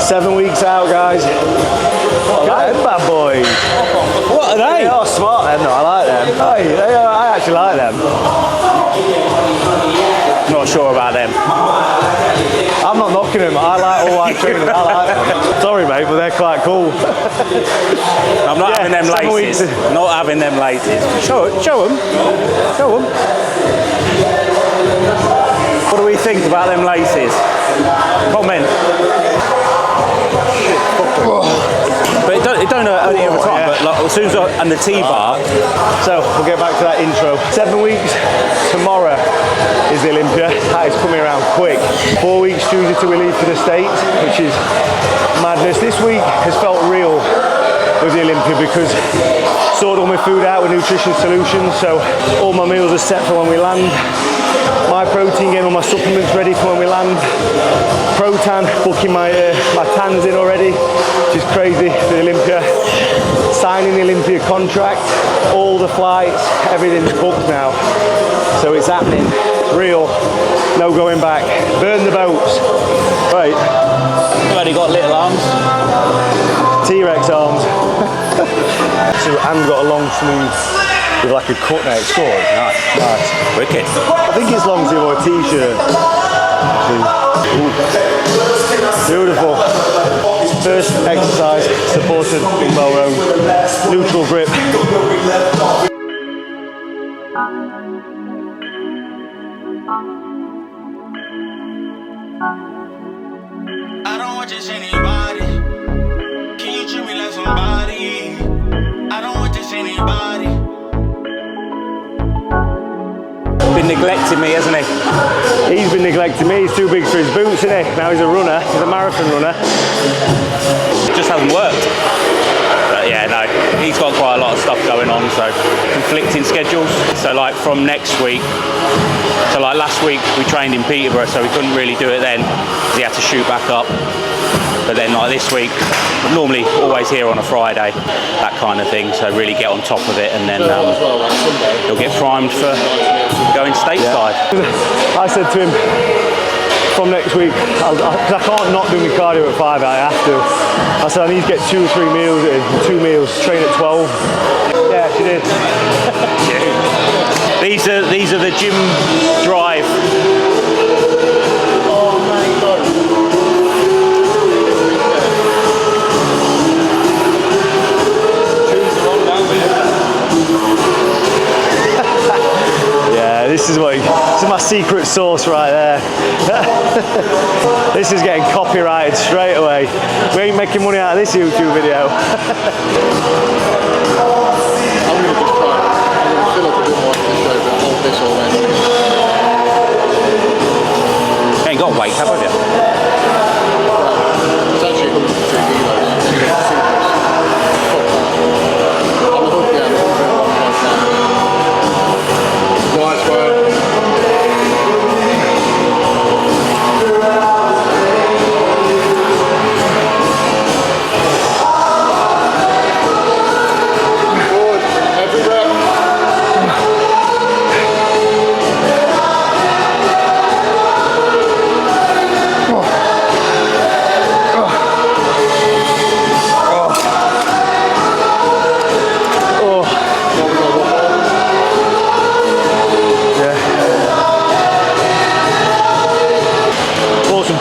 7 weeks out, guys. Got them bad boys. What are they? They are smart, them. No, I like them. I actually like them. Not sure about them. I'm not knocking them. I like all white training. I like them. Sorry, mate, but they're quite cool. I'm not having them laces. Not having them laces. Show them. Show them. What do we think about them laces? Comment. But it don't hurt any other time, but like, as soon as and the T-bar. So we'll get back to that intro. 7 weeks tomorrow is the Olympia. That is coming around quick. 4 weeks Tuesday till we leave for the States, which is madness. This week has felt real with the Olympia because sorted all my food out with nutrition solutions, so all my meals are set for when we land. My protein, getting all my supplements ready for when we land. Pro-tan, booking my tans in already, which is crazy for the Olympia. Signing the Olympia contract, all the flights, everything's booked now. So it's happening, it's real, no going back. Burn the boats. Right. You've only got little arms. T-Rex arms. So, and got a long sleeve with like a cut neck sword. Nice. Wicked. I think it's long sleeve or a t-shirt. Beautiful. First exercise, supported in well row. Neutral grip. I don't want just anybody. Can you treat me like somebody? I don't want just anybody. Been neglecting me, hasn't he? He's been neglecting me. He's too big for his boots, isn't he? Now he's a runner. He's a marathon runner. It just hasn't worked. But yeah, no, he's got quite a lot of stuff going on, so conflicting schedules. So like from next week, so like last week we trained in Peterborough, so we couldn't really do it then. He had to shoot back up. But then like this week, normally always here on a Friday, that kind of thing. So really get on top of it, and then he'll get primed for going stateside. I said to him, from next week, because I can't not do my cardio at 5, I have to. I said I need to get 2 or 3 meals in, 2 meals, train at 12. Yeah, she did. These are the gym drive. This is my secret sauce right there. This is getting copyrighted straight away. We ain't making money out of this YouTube video. I'm going to just try. I'm going to fill up a bit more to show that hold this all in. You ain't got weight, have you? It's actually 102 kilos. I'm a hook down. Nice work.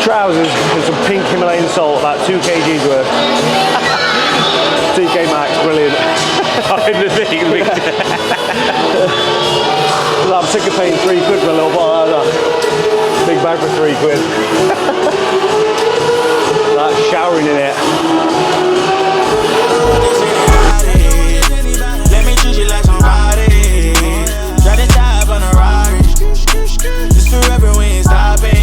Trousers and some pink Himalayan salt, about 2 kgs worth. TK Maxx, brilliant. I'm sick of paying £3 for a little bottle like that. Big bag for £3. Like showering in it. Let me treat you like somebody. Try to dive on a Rari. Just forever we ain't stopping.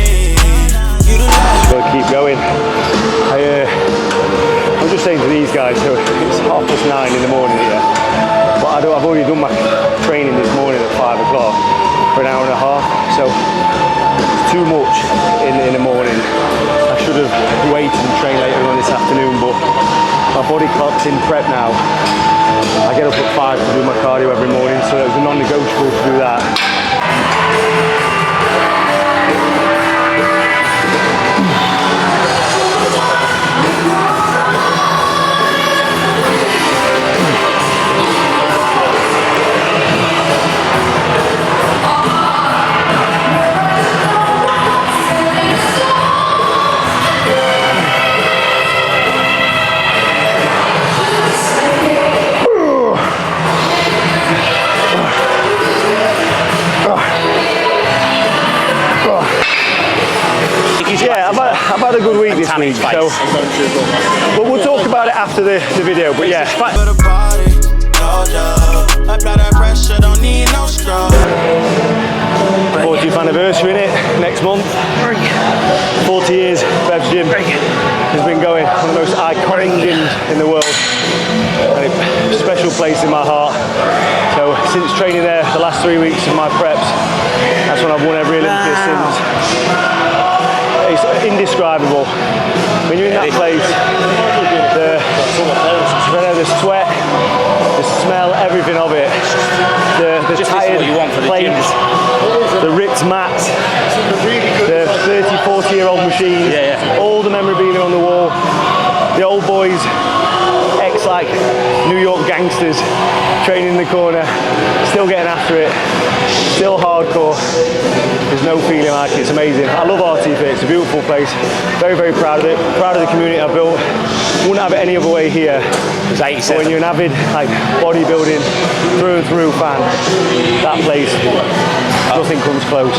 Gotta keep going. I'm just saying to these guys, so it's 9:30 in the morning here, but I've already done my training this morning at 5 o'clock for an hour and a half, so it's too much in the morning. I should have waited and trained later on this afternoon, but my body clock's in prep now. I get up at 5 to do my cardio every morning, so it was a non-negotiable to do that. Yeah, I've had a good week this week, so but we'll talk about it after the video. But yeah, For the party, no job. Apply that pressure, don't need no straw. 40th anniversary in it next month. 40 years, Bev's Gym has been going, one of the most iconic gyms in the world, and a special place in my heart. So since training there the last 3 weeks of my preps, that's when I've won every Olympia since. It's indescribable. When you're in that place, the sweat, the smell, everything of it, the Just tired what you want for the plates, gyms. the ripped mats, the 30, 40-year-old machines, all the memorabilia on the wall, the old boys, ex-like New York gangsters training in the corner, still getting after it, still hardcore. There's no feeling like it. It's amazing. I love RT Fit. It's a beautiful place. Very, very proud of it. Proud of the community I've built. Wouldn't have it any other way here. But when you're an avid like bodybuilding through and through fan, that place, nothing comes close.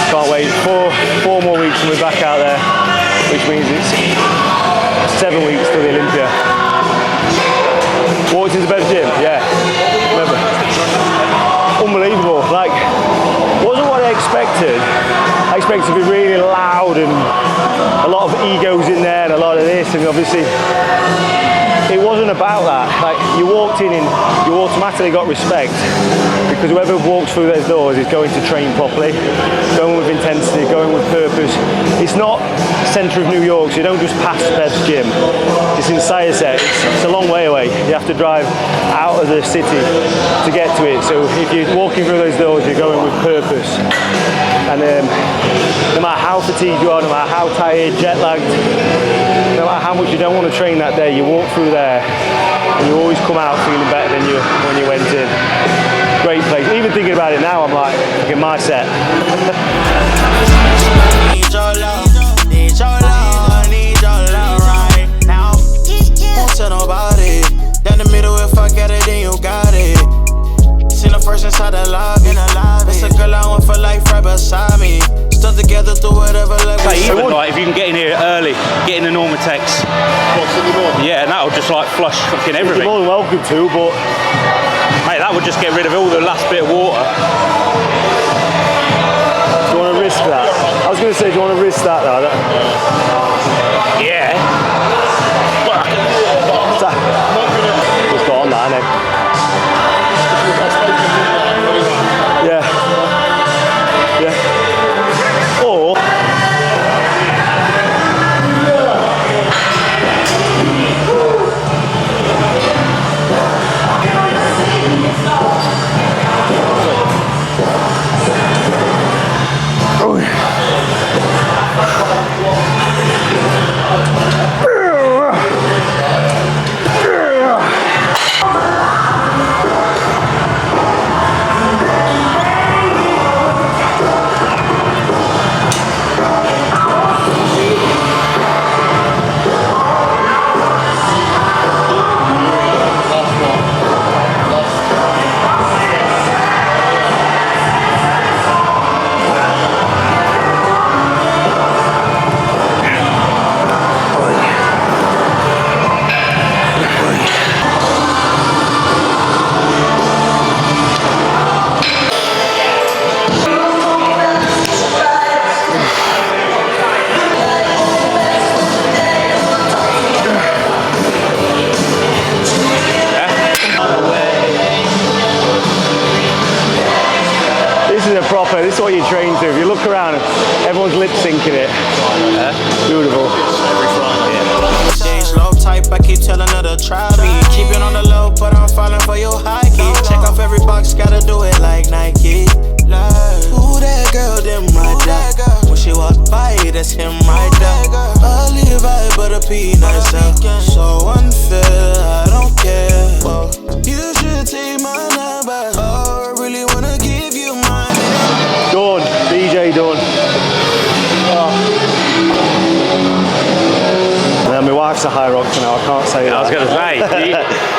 Can't wait. Four more weeks and we're back out there, which means it's 7 weeks to the Olympia. Walked into Bev's Gym, yeah. Remember. Unbelievable. Like, wasn't what I expected. I expected to be really loud and a lot of egos in there and a lot of this, and obviously it wasn't about that. Like, you walked in and you automatically got respect because whoever walks through those doors is going to train properly, going with intensity, going with purpose. It's not centre of New York, so you don't just pass Bev's Gym. It's in Somerset. It's a long way away. You have to drive out of the city to get to it. So if you're walking through those doors, you're going with purpose. And no matter how fatigued you are, no matter how tired, jet lagged, no matter how much you don't want to train that day, you walk through there and you always come out feeling better than you when you went in. Great place. Even thinking about it now, I'm like, look at my set. Need your love, need your love, need your love right now. Won't tell nobody. Down the middle, if I get it, then you got it. Seen her first inside the lobby. It's a girl I want for life right beside me. Stuck together through whatever level. Like, even like if you can get in here early, get in the Normatex. Yeah, and that'll just like flush fucking everything. You're more than welcome to, but mate, that would just get rid of all the last bit of water. do you want to risk that? I was going to say, do you want to risk that though? Yeah. Just got on that, innit? Yeah. Yeah. Or this is what you train to. If you look around, everyone's lip syncing it. Beautiful. Change love type, I keep telling her to try me. Keep it on the low, but I'm falling for your high key. Check off every box, gotta do it like Nike. Who that girl, them my dad. When she walk by, that's him right there. A Levi, but a peanut so unfair, I don't care. Well, you should take my number. Oh, I really wanna give you mine. Dawn, DJ Dawn. My wife's a high rock now, I can't say that. I was going to say,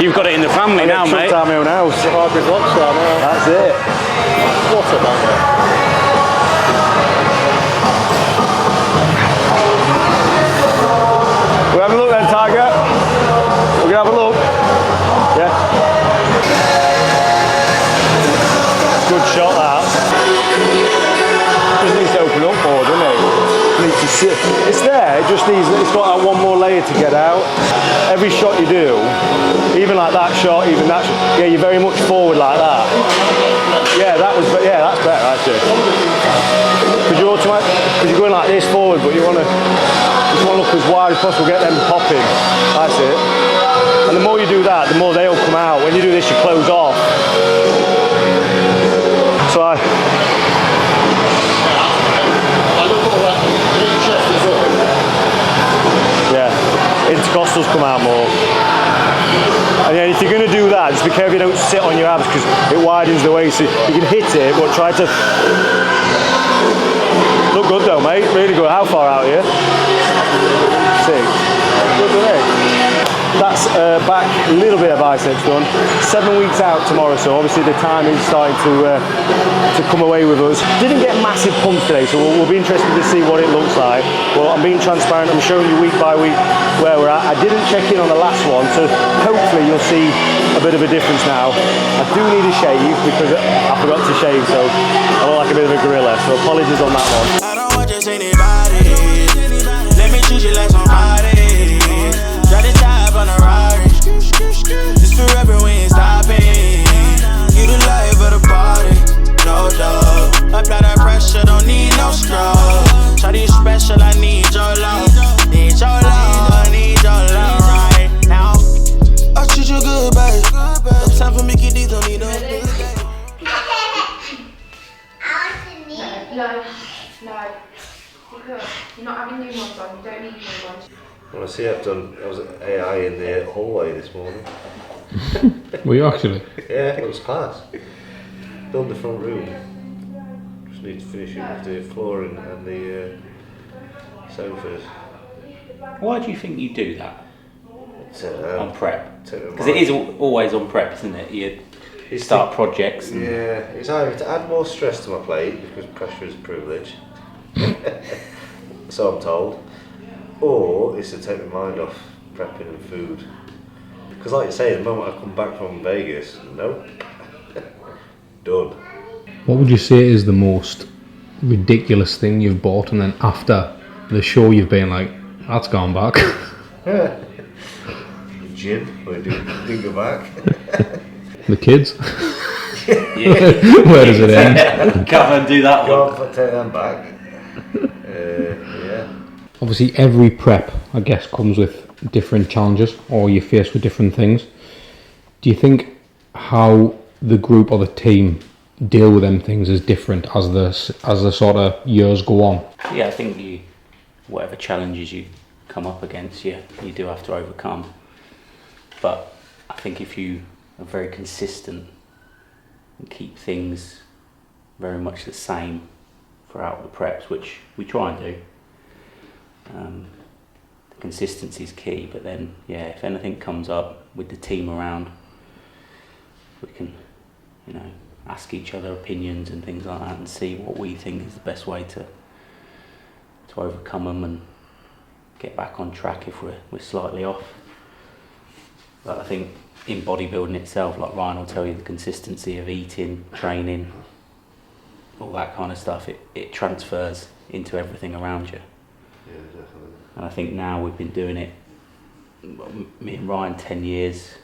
you've got it in the family now, mate. Out my own house. Hybrid rockstar now. That's it. What a bugger. It's there, it just needs, it's got that one more layer to get out. Every shot you do, even like that shot, even that shot, yeah, you're very much forward like that. Yeah, that's better actually. Because you're going like this forward, but you want to look as wide as possible, get them popping. That's it. And the more you do that, the more they'll come out. When you do this, you close off. So I look at that, your chest is up. yeah, intercostals come out more. And yeah, if you're going to do that, just be careful you don't sit on your abs because it widens the waist. So you can hit it, but try to look good though, mate. Really good. How far out here? 6. Good, isn't it? That's back, a little bit of biceps done. 7 weeks out tomorrow, so obviously the time is starting to come away with us. Didn't get massive pumps today, so we'll be interested to see what it looks like. Well, I'm being transparent, I'm showing you week by week where we're at. I didn't check in on the last one, so hopefully you'll see a bit of a difference now. I do need a shave because I forgot to shave, so I look like a bit of a gorilla, so apologies on that one. I don't want just anybody. Let me treat you like somebody. Try to dive on a Rari. This forever, we ain't stopping. You the life of the party, no doubt. Apply that pressure, don't need no straw. Try to special, I need your love. Need your love, I need your love right now. I treat you good, babe. No time for Mickey D, don't need no good, babe. No. Because you're not having new ones on, you don't need new ones. Well, I see I was at AI in the hallway this morning. Were you actually? Yeah, it was class. Built the front room. Just need to finish it with the flooring and the sofas. Why do you think you do that on prep? Because Because it is always on prep, isn't it? You start projects. And yeah, it's either to add more stress to my plate because pressure is a privilege. So I'm told. Or it's to take my mind off prepping and food. Because like you say, the moment I come back from Vegas, nope. Done. What would you say is the most ridiculous thing you've bought, and then after the show you've been like, that's gone back? The gym, we didn't go back. The kids? yeah. Where does it end? Come and do that one. Can't take them back. Yeah. Obviously every prep, I guess, comes with different challenges, or you're faced with different things. Do you think how the group or the team deal with them things is different as the sort of years go on? Yeah, I think whatever challenges you come up against, you do have to overcome. But I think if you are very consistent and keep things very much the same throughout the preps, which we try and do, the consistency is key. But then, yeah, if anything comes up with the team around, we can, ask each other opinions and things like that, and see what we think is the best way to overcome them and get back on track if we're slightly off. But I think in bodybuilding itself, like Ryan will tell you, the consistency of eating, training, all that kind of stuff, it transfers into everything around you. Yeah, definitely. And I think now we've been doing it, me and Ryan, 10 years.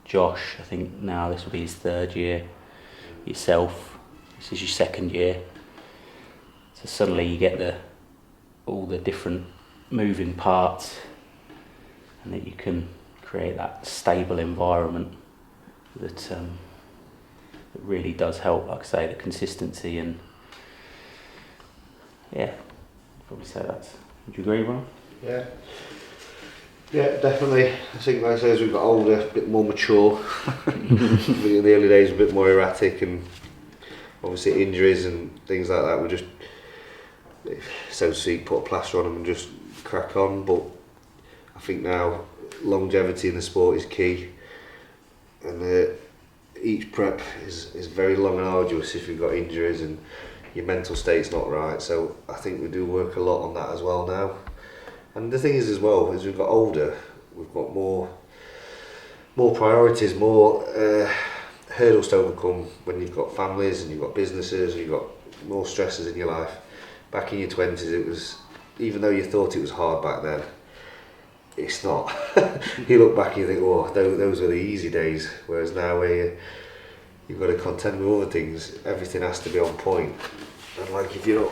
Josh, I think now this will be his 3rd year. Yourself, this is your 2nd year. So suddenly you get all the different moving parts, and that you can create that stable environment that really does help. Like I say, the consistency, and yeah, I'd probably say that's. Would you agree, Ron? Yeah. Yeah, definitely. I think, like I say, as we've got older, a bit more mature. In the early days, a bit more erratic, and obviously injuries and things like that. We just, so to speak, put a plaster on them and just crack on. But I think now longevity in the sport is key, and each prep is very long and arduous if you've got injuries and your mental state's not right. So I think we do work a lot on that as well now. And the thing is as well, as we've got older, we've got more priorities, more hurdles to overcome when you've got families and you've got businesses and you've got more stresses in your life. Back in your 20s, it was even though you thought it was hard back then, it's not. You look back and you think, oh, those were the easy days. Whereas now, where you've got to contend with other things, everything has to be on point. And like if you're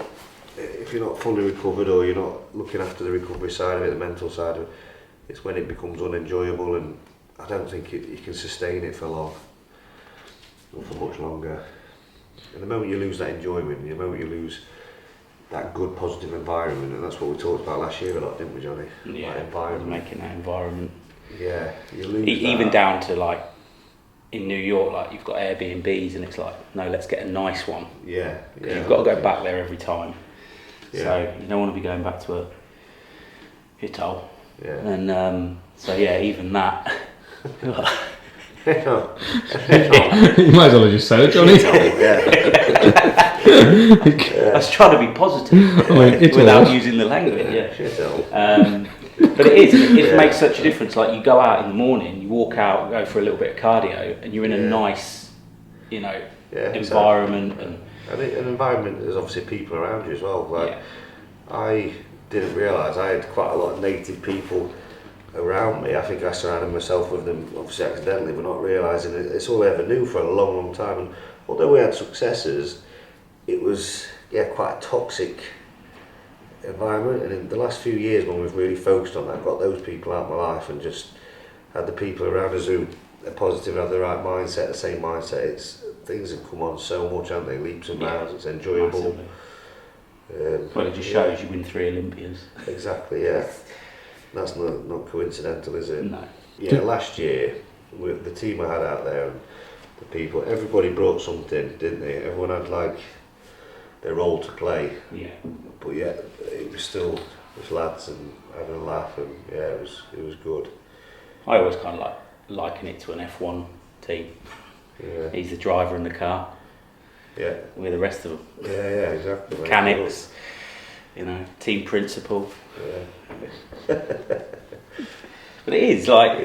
not fully recovered, or you're not looking after the recovery side of it, the mental side of it, it's when it becomes unenjoyable, and I don't think you can sustain it for long, or for much longer. And the moment you lose that enjoyment, the moment you lose that good positive environment, and that's what we talked about last year a lot, didn't we, Johnny? Yeah, that environment. making that environment. Yeah, you lose Even that. down to like in New York, like you've got Airbnbs, and it's like, no, let's get a nice one. Yeah, yeah. You've got to go back there every time. Yeah. So you don't want to be going back to a shithole. Yeah. And so yeah, even that. You might as well have just said it, Johnny. I was trying to be positive without using the language. Yeah. But it makes such a difference. Like you go out in the morning, you walk out, go for a little bit of cardio, and you're in a nice, environment. And an environment, there's obviously people around you as well. Like I didn't realise I had quite a lot of native people around me. I think I surrounded myself with them, obviously accidentally, but not realising it. It's all I ever knew for a long, long time. And although we had successes, it was quite a toxic environment. And in the last few years, when we've really focused on that, got those people out of my life, and just had the people around us who are positive and have the right mindset, the same mindset. Things have come on so much, haven't they? Leaps and bounds. It's enjoyable. Well, it just shows you win 3 Olympias. Exactly, yeah. That's not coincidental, is it? No. Yeah, last year, with the team I had out there, and the people, everybody brought something, didn't they? Everyone had like their role to play. Yeah. But yeah, it was still just lads and having a laugh, and yeah, it was good. I always kind of like liken it to an F1 team. Yeah. He's the driver in the car. Yeah. We're the rest of them. Yeah, exactly. Mechanics, team principal. Yeah. But it is like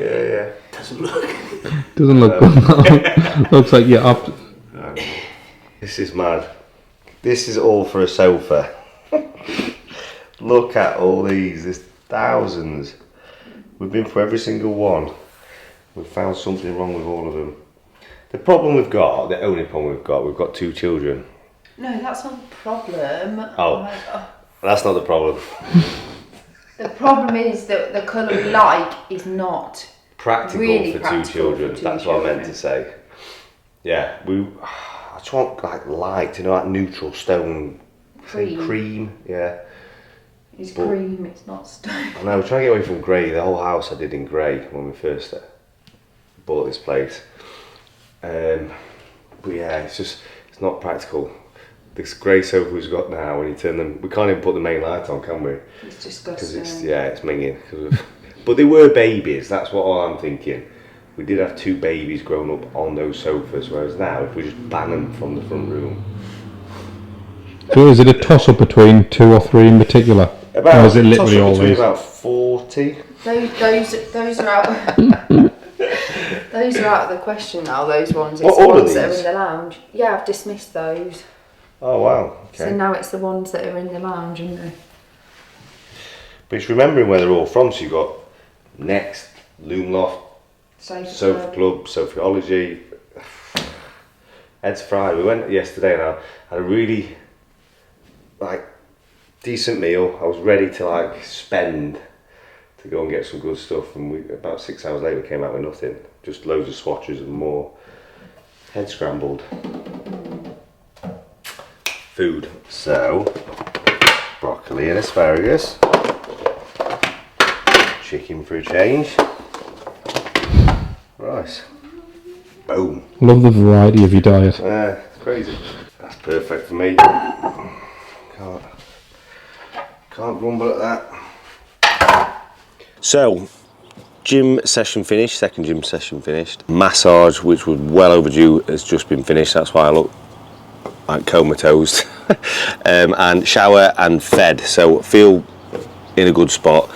doesn't look good. Looks like you're up. This is mad. This is all for a sofa. Look at all these. There's thousands. We've been for every single one. We've found something wrong with all of them. The problem we've got, the only problem we've got 2 children. No, that's not the problem. Oh, that's not the problem. The problem is that the colour we like is not Practical really for practical 2 children. for 2 That's what I meant children. to say. Yeah, I just want like light, that neutral stone cream. Yeah. It's cream, it's not stone. I know, we're trying to get away from grey. The whole house I did in grey when we first bought this place. But yeah, it's not practical. This grey sofa we've got now, when you turn them, we can't even put the main light on, can we? It's disgusting. Because it's minging. But they were babies, that's what all I'm thinking. We did have 2 babies growing up on those sofas, whereas now if we just ban them from the front room. So is it a toss up between 2 or 3 in particular? Or is it literally all these? About 40. Those are out. Those are out of the question now. Those ones. It's What, the all of ones that are these? in the lounge. Yeah, I've dismissed those. Oh wow, okay. So now it's the ones that are in the lounge, isn't it? But it's remembering where they're all from. So you've got Next, Loom Loft, Sofa Club, Sophiology, Ed's Fry. We went yesterday and I had a really decent meal. I was ready to spend to go and get some good stuff, and about 6 hours later we came out with nothing. Just loads of swatches and more head scrambled food. So broccoli and asparagus, chicken for a change, rice. Boom. Love the variety of your diet. It's crazy. That's perfect for me. Can't grumble at that. So, gym session finished, second gym session finished. Massage, which was well overdue, has just been finished. That's why I look like comatose. And shower and fed. So, feel in a good spot.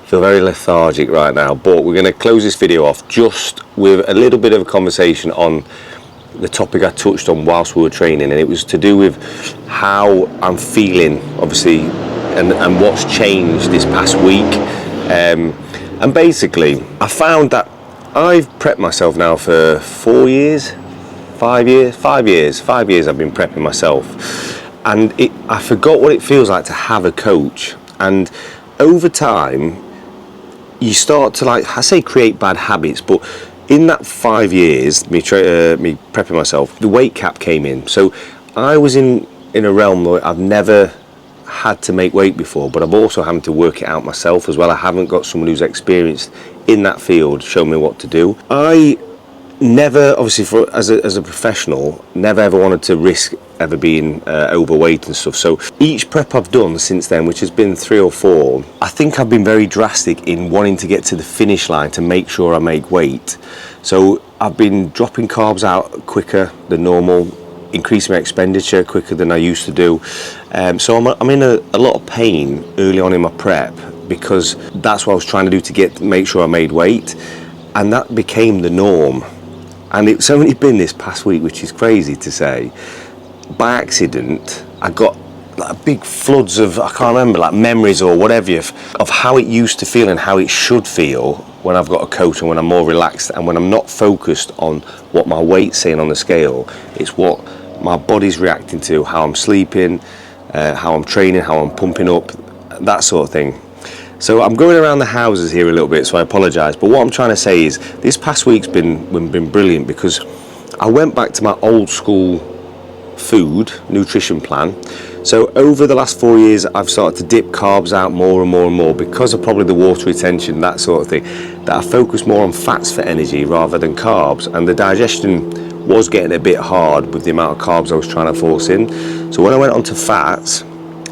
Feel very lethargic right now, but we're going to close this video off just with a little bit of a conversation on the topic I touched on whilst we were training, and it was to do with how I'm feeling, obviously and what's changed this past week. And basically, I found that I've prepped myself now for 4 years, 5 years, 5 years, 5 years I've been prepping myself. And I forgot what it feels like to have a coach. And over time, you start to, like, I say create bad habits, but in that 5 years, me prepping myself, the weight cap came in. So I was in a realm where I've never had to make weight before, but I've also had to work it out myself as well. I haven't got someone who's experienced in that field show me what to do. I never, obviously, as a professional, never ever wanted to risk ever being overweight and stuff. So each prep I've done since then, which has been 3 or 4, I think I've been very drastic in wanting to get to the finish line to make sure I make weight. So I've been dropping carbs out quicker than normal, increasing my expenditure quicker than I used to do. So I'm in a lot of pain early on in my prep, because that's what I was trying to do to make sure I made weight, and that became the norm. And it's only been this past week, which is crazy to say, by accident, I got like big floods of, I can't remember, like memories or whatever, of how it used to feel and how it should feel when I've got a coach and when I'm more relaxed and when I'm not focused on what my weight's saying on the scale. It's what my body's reacting to, how I'm sleeping, how I'm training, how I'm pumping up, that sort of thing. So I'm going around the houses here a little bit, so I apologise. But what I'm trying to say is, this past week's been brilliant, because I went back to my old school food nutrition plan. So over the last 4 years, I've started to dip carbs out more and more and more, because of probably the water retention, that sort of thing, that I focus more on fats for energy rather than carbs. And the digestion was getting a bit hard with the amount of carbs I was trying to force in. So when I went on to fats,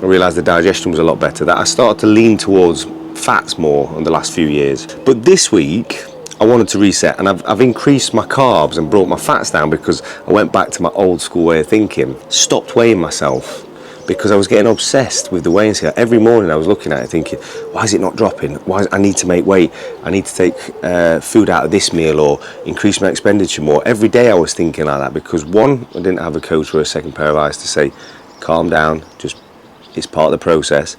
I realised the digestion was a lot better, that I started to lean towards fats more in the last few years. But this week I wanted to reset, and I've increased my carbs and brought my fats down, because I went back to my old school way of thinking, stopped weighing myself, because I was getting obsessed with the weighing scale. Every morning I was looking at it thinking, why is it not dropping? I need to make weight, I need to take food out of this meal or increase my expenditure more. Every day I was thinking like that, because one, I didn't have a coach or a second pair of eyes to say, calm down, just, it's part of the process.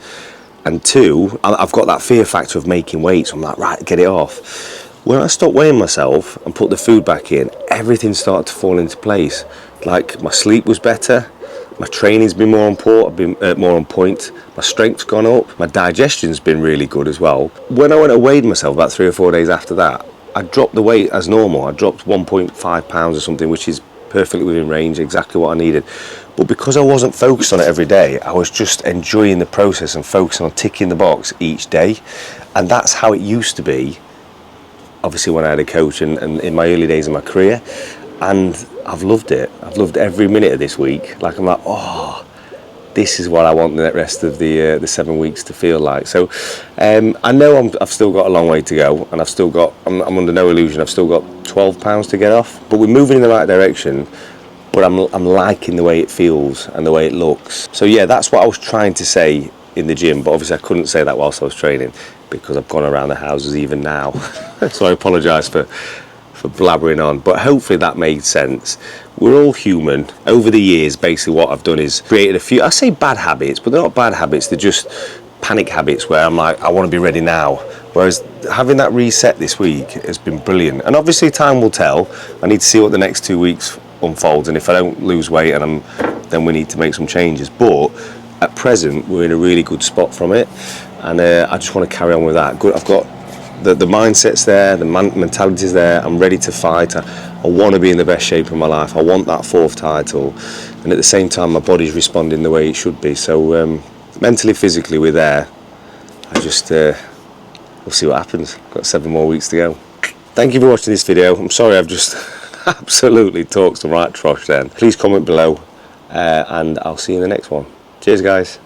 And two, I've got that fear factor of making weight, so I'm like, right, get it off. When I stopped weighing myself and put the food back in, everything started to fall into place. Like, my sleep was better, my training's been more on point, my strength's gone up, my digestion's been really good as well. When I went and weighed myself about 3 or 4 days after that, I dropped the weight as normal. I dropped 1.5 pounds or something, which is perfectly within range, exactly what I needed. But because I wasn't focused on it every day, I was just enjoying the process and focusing on ticking the box each day. And that's how it used to be, obviously, when I had a coach and in my early days of my career. And I've loved it. I've loved every minute of this week. Like, I'm like, oh, this is what I want the rest of the 7 weeks to feel like. So I know I've still got a long way to go, and I'm under no illusion, I've still got 12 pounds to get off, but we're moving in the right direction. But I'm liking the way it feels and the way it looks. So yeah, that's what I was trying to say in the gym, but obviously I couldn't say that whilst I was training, because I've gone around the houses even now. So I apologise for blabbering on, but hopefully that made sense. We're all human. Over the years, basically what I've done is created a few, I say bad habits, but they're not bad habits, they're just panic habits where I'm like, I want to be ready now. Whereas having that reset this week has been brilliant. And obviously time will tell. I need to see what the next 2 weeks unfolds, and if I don't lose weight, then we need to make some changes. But at present, we're in a really good spot from it, and I just want to carry on with that. Good, I've got the mindset's there, the mentality's there. I'm ready to fight. I want to be in the best shape of my life. I want that 4th title, and at the same time, my body's responding the way it should be. So mentally, physically, we're there. I just we'll see what happens. Got 7 more weeks to go. Thank you for watching this video. I'm sorry I've just absolutely talked some right trosh then. Please comment below, and I'll see you in the next one. Cheers, guys.